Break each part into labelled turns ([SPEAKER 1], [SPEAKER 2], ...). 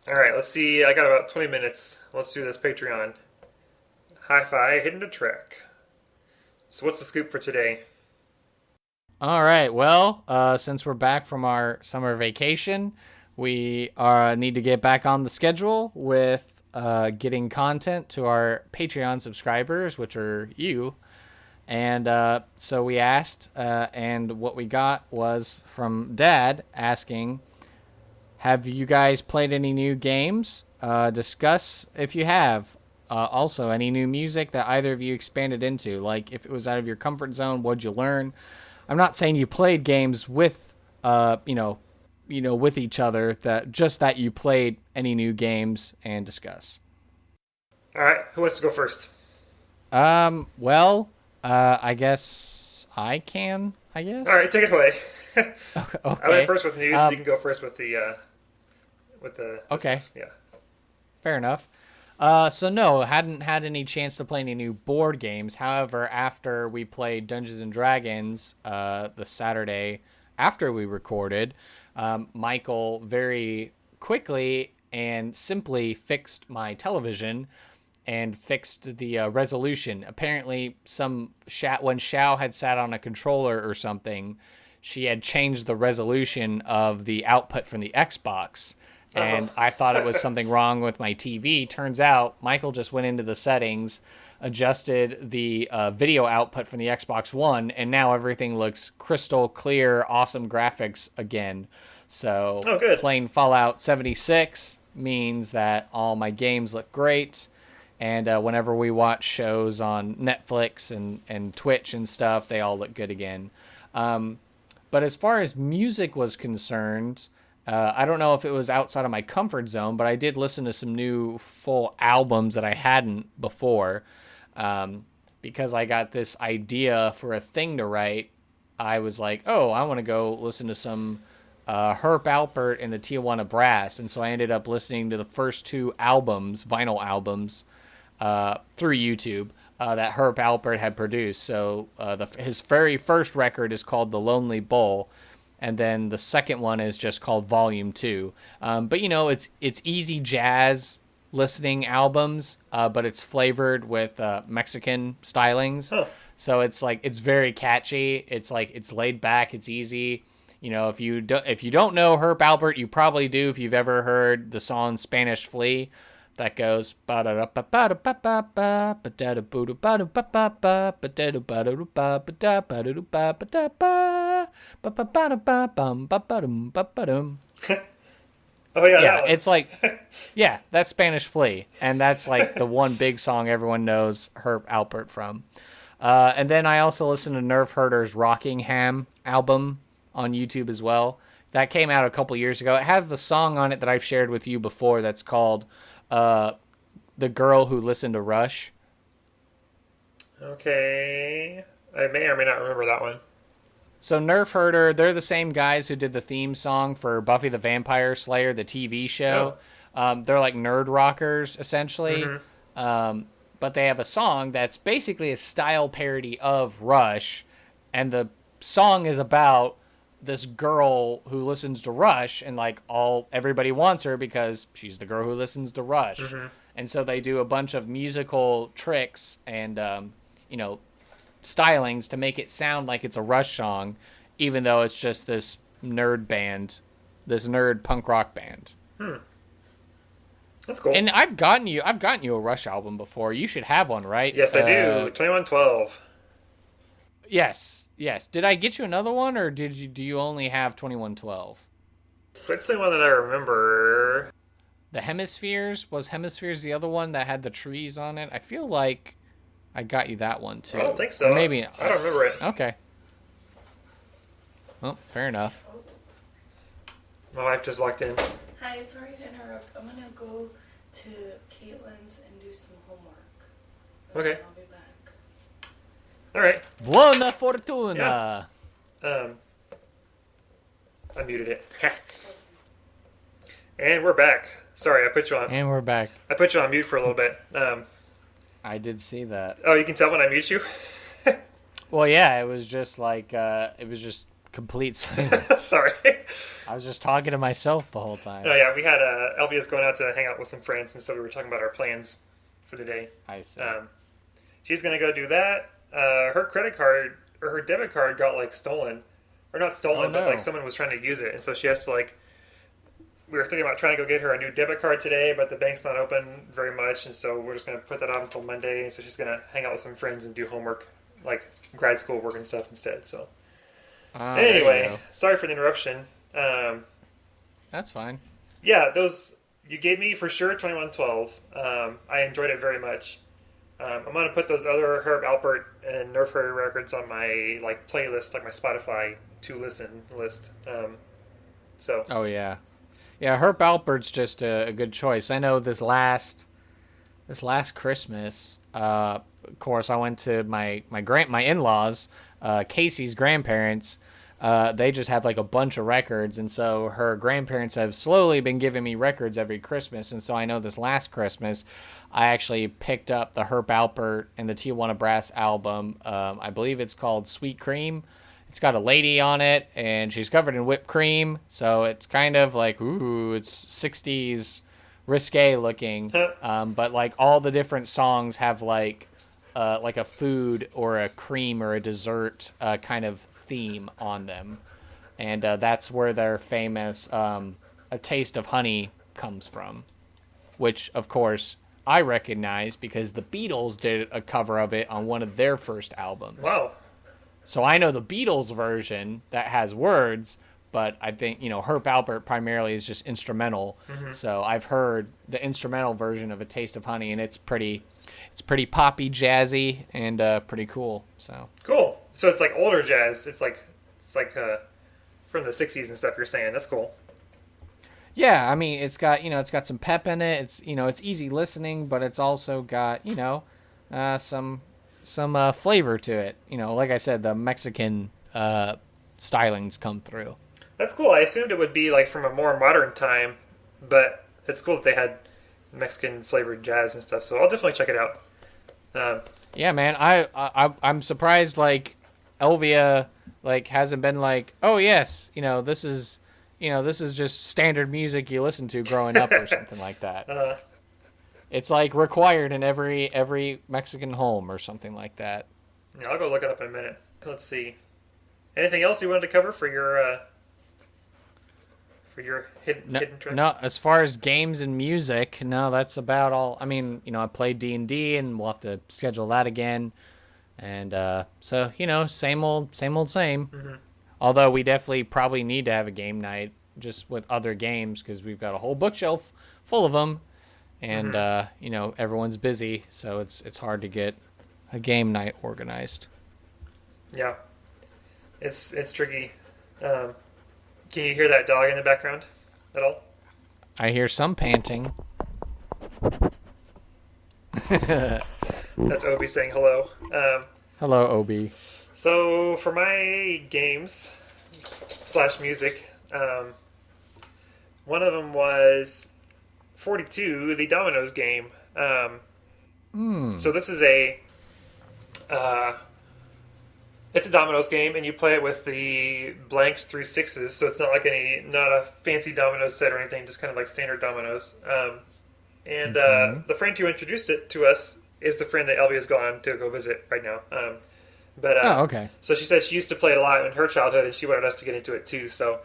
[SPEAKER 1] All right, let's see. I got about 20 minutes. Let's do this Patreon. Hi-Fi hitting the track. So what's the scoop for today?
[SPEAKER 2] All right. Well, since we're back from our summer vacation, we need to get back on the schedule with getting content to our Patreon subscribers, which are you. And so we asked, and what we got was from Dad asking, have you guys played any new games? Discuss if you have. Also, any new music that either of you expanded into. Like, if it was out of your comfort zone, what'd you learn? I'm not saying you played games with, with each other. That you played any new games and discuss.
[SPEAKER 1] All right, who wants to go first?
[SPEAKER 2] I guess I can. I guess.
[SPEAKER 1] All right, take it away. I went
[SPEAKER 2] Okay.
[SPEAKER 1] first with news. So you can go first with the
[SPEAKER 2] Okay.
[SPEAKER 1] stuff. Yeah.
[SPEAKER 2] Fair enough. So no, hadn't had any chance to play any new board games. However, after we played Dungeons and Dragons, the Saturday after we recorded, Michael very quickly and simply fixed my television and fixed the resolution. Apparently, when Xiao had sat on a controller or something, she had changed the resolution of the output from the Xbox. And I thought it was something wrong with my TV. Turns out Michael just went into the settings, adjusted the video output from the Xbox One, and now everything looks crystal clear, awesome graphics again. So
[SPEAKER 1] Oh, good.
[SPEAKER 2] playing Fallout 76 means that all my games look great. And whenever we watch shows on Netflix and Twitch and stuff, they all look good again. But as far as music was concerned, I don't know if it was outside of my comfort zone, but I did listen to some new full albums that I hadn't before. Because I got this idea for a thing to write. I was like, oh, I want to go listen to some Herb Alpert and the Tijuana Brass. And so I ended up listening to the first two albums, vinyl albums, through YouTube that Herb Alpert had produced. So his very first record is called The Lonely Bull, and then the second one is just called Volume 2. But it's easy jazz listening albums, but it's flavored with Mexican stylings.
[SPEAKER 1] Huh.
[SPEAKER 2] So it's very catchy. It's laid back. It's easy. If you don't know Herb Alpert, you probably do if you've ever heard the song Spanish Flea that goes
[SPEAKER 1] Oh yeah,
[SPEAKER 2] yeah,
[SPEAKER 1] that one.
[SPEAKER 2] it's like, yeah, that's Spanish Flea, and that's like the one big song everyone knows Herb Alpert from. And then I also listened to Nerf Herder's Rockingham album on YouTube as well. That came out a couple years ago. It has the song on it that I've shared with you before that's called The Girl Who Listened to Rush.
[SPEAKER 1] Okay, I may or may not remember that one.
[SPEAKER 2] So Nerf Herder, they're the same guys who did the theme song for Buffy the Vampire Slayer, the TV show. They're like nerd rockers, essentially. But they have a song that's basically a style parody of Rush. And the song is about this girl who listens to Rush, and everybody wants her because she's the girl who listens to Rush. And so they do a bunch of musical tricks and stylings to make it sound like it's a Rush song, even though it's just this nerd punk rock band.
[SPEAKER 1] That's cool.
[SPEAKER 2] And I've gotten you a Rush album before. You should have one, right?
[SPEAKER 1] Yes, I do. 2112.
[SPEAKER 2] Yes. Did I get you another one, or do you only have 2112?
[SPEAKER 1] That's the one that I remember.
[SPEAKER 2] The Hemispheres, was Hemispheres the other one that had the trees on it? I feel like I got you that one too.
[SPEAKER 1] I don't think so.
[SPEAKER 2] Or maybe
[SPEAKER 1] I don't remember it.
[SPEAKER 2] Okay. Well, fair enough.
[SPEAKER 1] My wife just walked in.
[SPEAKER 3] Hi, sorry to interrupt. I'm gonna go to Caitlin's and do some homework.
[SPEAKER 1] Okay.
[SPEAKER 3] I'll be back.
[SPEAKER 1] All right.
[SPEAKER 2] Buona fortuna.
[SPEAKER 1] Yeah. I muted it. And we're back. Sorry, I put you on.
[SPEAKER 2] And we're back.
[SPEAKER 1] I put you on mute for a little bit.
[SPEAKER 2] I did see that.
[SPEAKER 1] Oh, you can tell when I mute you.
[SPEAKER 2] Well, yeah, it was just like it was just complete silence.
[SPEAKER 1] Sorry.
[SPEAKER 2] I was just talking to myself the whole time.
[SPEAKER 1] Oh yeah, we had Elvia's going out to hang out with some friends, and so we were talking about our plans for the day.
[SPEAKER 2] I see.
[SPEAKER 1] She's gonna go do that. Her credit card or her debit card got like stolen, or not stolen, but like someone was trying to use it, and so she has to like. We were thinking about trying to go get her a new debit card today, but the bank's not open very much, and so we're just gonna put that off until Monday. And so she's gonna hang out with some friends and do homework, like grad school work and stuff instead. So anyway, sorry for the interruption.
[SPEAKER 2] That's fine.
[SPEAKER 1] Yeah, those you gave me for sure 2112. I enjoyed it very much. I'm gonna put those other Herb Alpert and Nerf Herder records on my like playlist, like my Spotify to listen list.
[SPEAKER 2] Oh yeah, Herb Alpert's just a good choice. I know this last Christmas, of course, I went to my in-laws, Casey's grandparents. They just have like a bunch of records, and so her grandparents have slowly been giving me records every Christmas. And so I know this last Christmas, I actually picked up the Herb Alpert and the Tijuana Brass album. I believe it's called Sweet Cream. It's got a lady on it, and she's covered in whipped cream, so it's kind of like, ooh, it's 60s risque looking. But like all the different songs have like a food or a cream or a dessert kind of theme on them. And that's where their famous A Taste of Honey comes from, which, of course, I recognize because the Beatles did a cover of it on one of their first albums.
[SPEAKER 1] Wow.
[SPEAKER 2] So I know the Beatles version that has words, but I think, Herb Alpert primarily is just instrumental. Mm-hmm. So I've heard the instrumental version of A Taste of Honey, and it's pretty poppy, jazzy, and pretty cool. So
[SPEAKER 1] cool. So it's like older jazz. It's like from the 60s and stuff you're saying. That's cool.
[SPEAKER 2] Yeah, I mean, it's got some pep in it. It's it's easy listening, but it's also got some flavor to it. Like I said, the Mexican stylings come through.
[SPEAKER 1] That's cool. I assumed it would be like from a more modern time, but it's cool that they had Mexican flavored jazz and stuff. So I'll definitely check it out.
[SPEAKER 2] Yeah, man. I'm surprised like Elvia like hasn't been like, oh yes, this is just standard music you listen to growing up or something like that. It's like required in every Mexican home or something like that.
[SPEAKER 1] Yeah, I'll go look it up in a minute. Let's see. Anything else you wanted to cover for your hidden track?
[SPEAKER 2] No, as far as games and music, no, that's about all. I mean, I played D&D, and we'll have to schedule that again. And so, same old, same. Mm-hmm. Although we definitely probably need to have a game night just with other games because we've got a whole bookshelf full of them. And, everyone's busy, so it's hard to get a game night organized.
[SPEAKER 1] Yeah. It's tricky. Can you hear that dog in the background at all?
[SPEAKER 2] I hear some panting.
[SPEAKER 1] That's Obi saying hello.
[SPEAKER 2] Hello, Obi.
[SPEAKER 1] So, for my games / music, one of them was 42, the Dominoes game. So this is it's a Dominoes game, and you play it with the blanks 3 6s, so it's not like not a fancy Dominoes set or anything, just kind of like standard Dominoes. The friend who introduced it to us is the friend that Elvia's gone to go visit right now.
[SPEAKER 2] Okay.
[SPEAKER 1] So she said she used to play it a lot in her childhood, and she wanted us to get into it too. So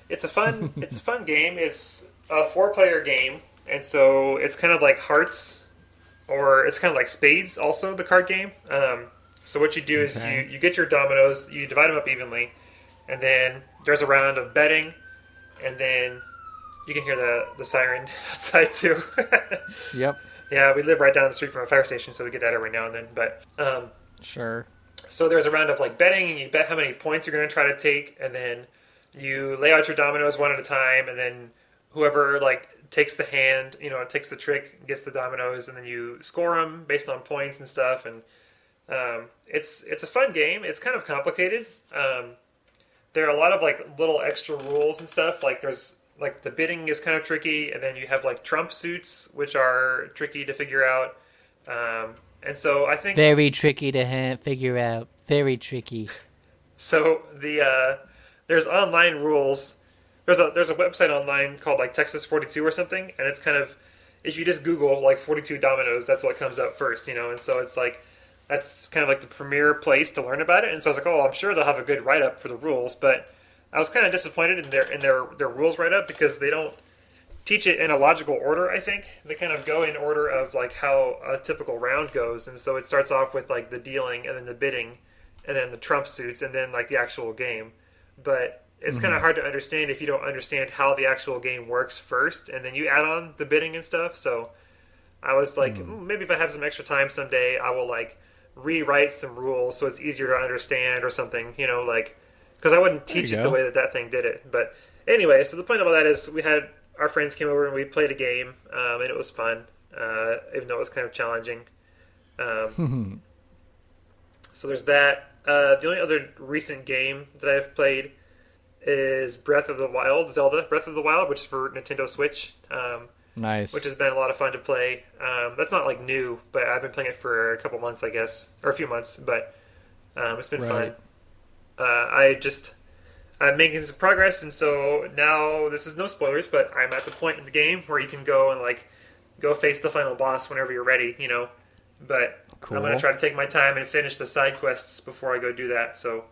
[SPEAKER 1] it's a fun game. It's a 4-player game, and so it's kind of like Hearts, or it's kind of like Spades, also the card game. So what you do is you get your dominoes, you divide them up evenly, and then there's a round of betting, and then you can hear the siren outside too.
[SPEAKER 2] Yep.
[SPEAKER 1] Yeah, we live right down the street from a fire station, so we get that every now and then. But
[SPEAKER 2] sure.
[SPEAKER 1] So there's a round of like betting, and you bet how many points you're going to try to take, and then you lay out your dominoes one at a time, and then whoever like takes the hand, takes the trick, gets the dominoes, and then you score them based on points and stuff. And it's a fun game. It's kind of complicated. There are a lot of like little extra rules and stuff. Like there's like the bidding is kind of tricky, and then you have like trump suits, which are tricky to figure out. And so I think
[SPEAKER 2] very tricky to figure out. Very tricky.
[SPEAKER 1] So the there's online rules. There's a website online called like Texas 42 or something, and it's kind of, if you just Google like 42 dominoes, that's what comes up first, you know. And so it's like, that's kind of like the premier place to learn about it. And so I was like, oh, I'm sure they'll have a good write up for the rules, but I was kind of disappointed in their rules write up because they don't teach it in a logical order. I think they kind of go in order of like how a typical round goes, and so it starts off with like the dealing, and then the bidding, and then the trump suits, and then like the actual game. But it's kind of hard to understand if you don't understand how the actual game works first, and then you add on the bidding and stuff. So I was like, maybe if I have some extra time someday, I will like rewrite some rules so it's easier to understand or something, you know, like, because I wouldn't teach it the way that thing did it. But anyway, so the point of all that is we had our friends came over and we played a game, and it was fun, even though it was kind of challenging. So there's that. The only other recent game that I've played is Zelda Breath of the Wild, which is for Nintendo Switch.
[SPEAKER 2] Nice.
[SPEAKER 1] Which has been a lot of fun to play. That's not like new, but I've been playing it for a couple months, I guess, or a few months. But it's been fun. I'm making some progress, and so now this is no spoilers, but I'm at the point in the game where you can go and like go face the final boss whenever you're ready, you know. But cool. I'm going to try to take my time and finish the side quests before I go do that. So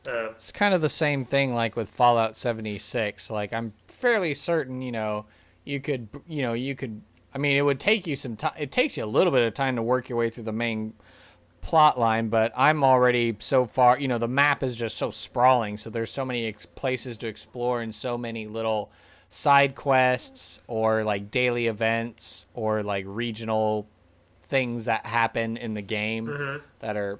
[SPEAKER 2] it's kind of the same thing like with Fallout 76. Like I'm fairly certain, you could, I mean, it would take you some time. It takes you a little bit of time to work your way through the main plot line, but I'm already so far, the map is just so sprawling. So there's so many places to explore and so many little side quests or like daily events or like regional things that happen in the game that are,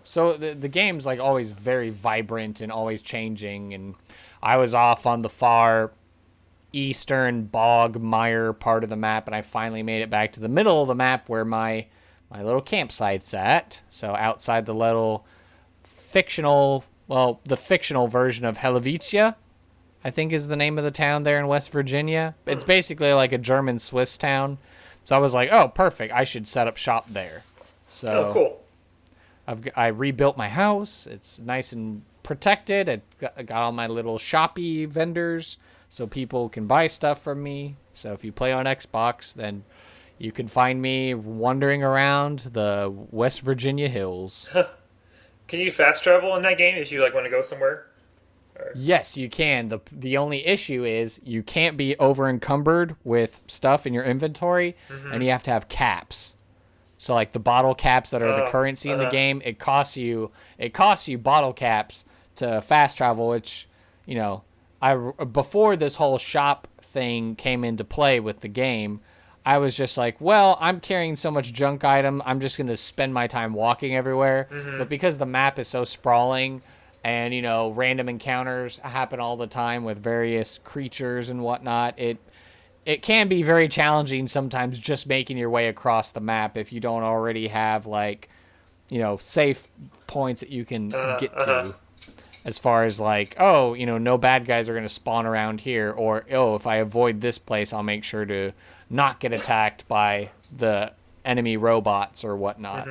[SPEAKER 2] so the game's like always very vibrant and always changing. And I was off on the far eastern bog mire part of the map, and I finally made it back to the middle of the map where my little campsite's at. So outside the little fictional version of Helvetia, I think is the name of the town there in West Virginia. It's basically like a German Swiss town. So I was like, oh, perfect. I should set up shop there. So
[SPEAKER 1] cool.
[SPEAKER 2] I rebuilt my house. It's nice and protected. I got all my little shoppy vendors so people can buy stuff from me. So if you play on Xbox, then you can find me wandering around the West Virginia hills.
[SPEAKER 1] Can you fast travel in that game if you like want to go somewhere?
[SPEAKER 2] Yes, you can. The only issue is you can't be over encumbered with stuff in your inventory, and you have to have caps. So like the bottle caps that are the currency in the game, it costs you bottle caps to fast travel, which, before this whole shop thing came into play with the game, I was just like, well, I'm carrying so much junk item, I'm just going to spend my time walking everywhere. But because the map is so sprawling and, random encounters happen all the time with various creatures and whatnot, it can be very challenging sometimes just making your way across the map if you don't already have, like, safe points that you can get to. As far as like, oh, no bad guys are going to spawn around here, or, oh, if I avoid this place, I'll make sure to not get attacked by the enemy robots or whatnot.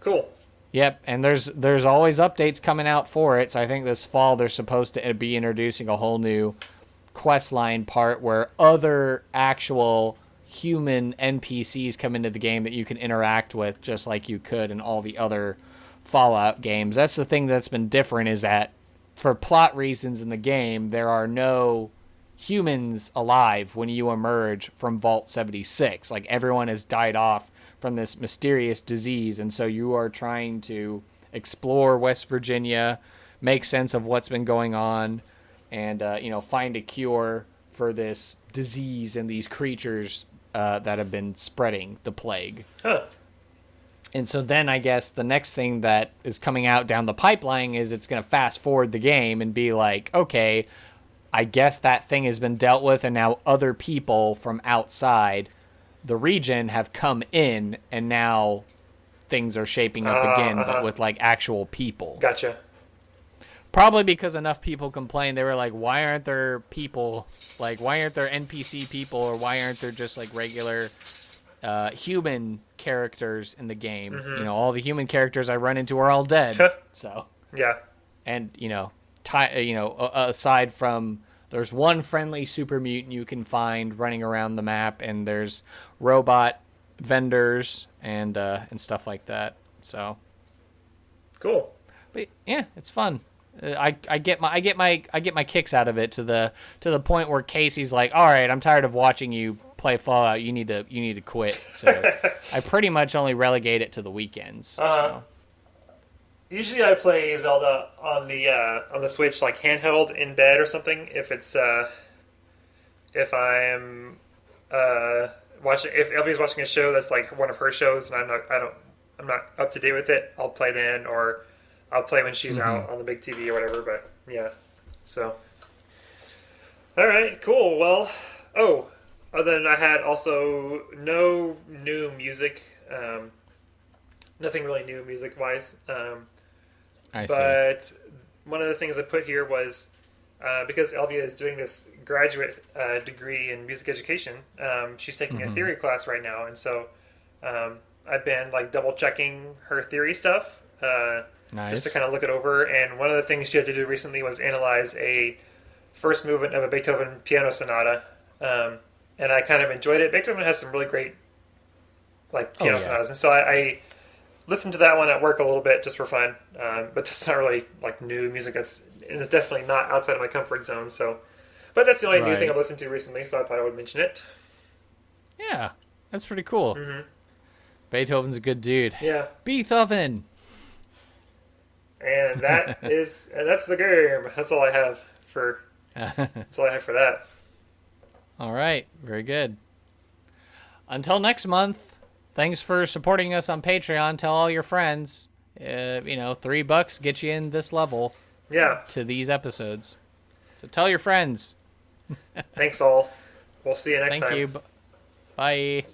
[SPEAKER 1] Cool.
[SPEAKER 2] Yep, and there's always updates coming out for it, so I think this fall they're supposed to be introducing a whole new quest line part where other actual human NPCs come into the game that you can interact with just like you could in all the other Fallout games. That's the thing that's been different, is that for plot reasons in the game, there are no humans alive when you emerge from Vault 76. Like, everyone has died off from this mysterious disease, and so you are trying to explore West Virginia, make sense of what's been going on, and find a cure for this disease and these creatures that have been spreading the plague. And so then I guess the next thing that is coming out down the pipeline is it's going to fast forward the game and be like, okay, I guess that thing has been dealt with, and now other people from outside the region have come in, and now things are shaping up again, but with like actual people.
[SPEAKER 1] Gotcha.
[SPEAKER 2] Probably because enough people complained. They were like, why aren't there people? Like, why aren't there NPC people, or why aren't there just like regular human characters in the game? All the human characters I run into are all dead. So
[SPEAKER 1] Yeah.
[SPEAKER 2] And aside from, there's one friendly super mutant you can find running around the map, and there's robot vendors and stuff like that. So
[SPEAKER 1] Cool.
[SPEAKER 2] but yeah, it's fun. I get my kicks out of it to the point where Casey's like, all right, I'm tired of watching you play Fallout. You need to quit. So I pretty much only relegate it to the weekends. So.
[SPEAKER 1] Usually I play Zelda on the Switch, like handheld in bed or something. If it's if I'm watching, if Elvie's watching a show that's like one of her shows, and I'm not up to date with it, I'll play then, or I'll play when she's out on the big TV or whatever. But yeah, so all right, cool. Well, other than I had also no new music, nothing really new music wise. But one of the things I put here was because Elvia is doing this graduate degree in music education, she's taking a theory class right now, and so I've been like double checking her theory stuff just to kind of look it over. And one of the things she had to do recently was analyze a first movement of a Beethoven piano sonata, and I kind of enjoyed it. Beethoven has some really great like piano sonatas, and so I listened to that one at work a little bit just for fun, but that's not really like new music. And it's definitely not outside of my comfort zone. So, but that's the only new thing I've listened to recently, so I thought I would mention it.
[SPEAKER 2] Yeah, that's pretty cool. Beethoven's a good dude.
[SPEAKER 1] Yeah,
[SPEAKER 2] Beethoven.
[SPEAKER 1] And that's the game. That's all I have for. That's all I have for that.
[SPEAKER 2] All right, very good. Until next month. Thanks for supporting us on Patreon. Tell all your friends. $3 gets you in this level.
[SPEAKER 1] Yeah.
[SPEAKER 2] To these episodes. So tell your friends.
[SPEAKER 1] Thanks all. We'll see you next time.
[SPEAKER 2] Thank you. Bye.